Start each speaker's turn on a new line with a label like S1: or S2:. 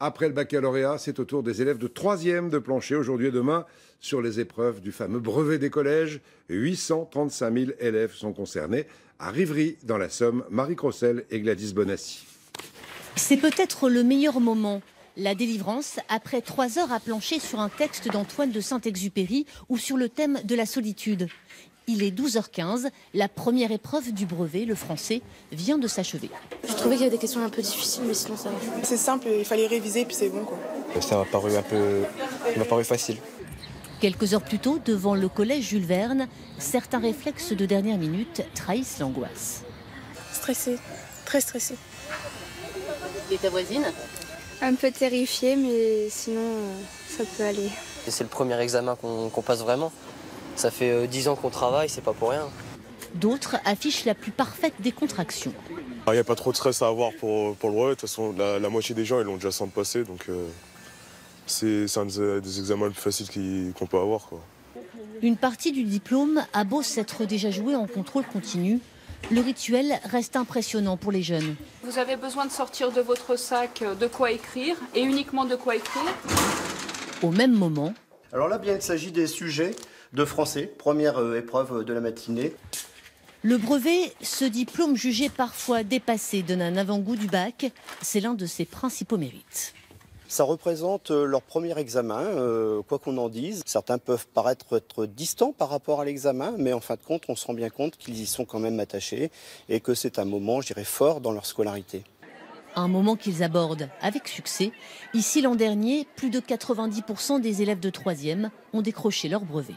S1: Après le baccalauréat, c'est au tour des élèves de 3e de plancher aujourd'hui et demain sur les épreuves du fameux brevet des collèges. 835 000 élèves sont concernés. À Rivry, dans la Somme, Marie Crossel et Gladys Bonassi.
S2: C'est peut-être le meilleur moment. La délivrance, après 3 heures à plancher sur un texte d'Antoine de Saint-Exupéry ou sur le thème de la solitude. Il est 12h15, la première épreuve du brevet, le français, vient de s'achever.
S3: Je trouvais qu'il y avait des questions un peu difficiles, mais sinon ça va.
S4: C'est simple, il fallait réviser puis c'est bon quoi.
S5: Ça m'a paru facile.
S2: Quelques heures plus tôt, devant le collège Jules Verne, certains réflexes de dernière minute trahissent l'angoisse.
S3: Stressée, très stressée.
S2: Et ta voisine ?
S3: Un peu terrifiée, mais sinon ça peut aller.
S6: C'est le premier examen qu'on passe vraiment. Ça fait 10 ans qu'on travaille, c'est pas pour rien.
S2: D'autres affichent la plus parfaite décontraction.
S7: Il n'y a pas trop de stress à avoir pour le brevet. De toute façon, la moitié des gens ils l'ont déjà sans passer, donc c'est un des examens les plus faciles qu'on peut avoir, quoi.
S2: Une partie du diplôme a beau s'être déjà jouée en contrôle continu, le rituel reste impressionnant pour les jeunes.
S8: Vous avez besoin de sortir de votre sac de quoi écrire, et uniquement de quoi écrire.
S2: Au même moment...
S9: Alors là, bien, il s'agit des sujets de français, première épreuve de la matinée.
S2: Le brevet, ce diplôme jugé parfois dépassé, donne un avant-goût du bac. C'est l'un de ses principaux mérites.
S9: Ça représente leur premier examen, quoi qu'on en dise. Certains peuvent paraître être distants par rapport à l'examen, mais en fin de compte, on se rend bien compte qu'ils y sont quand même attachés et que c'est un moment, je dirais, fort dans leur scolarité.
S2: Un moment qu'ils abordent avec succès. Ici, l'an dernier, plus de 90% des élèves de 3e ont décroché leur brevet.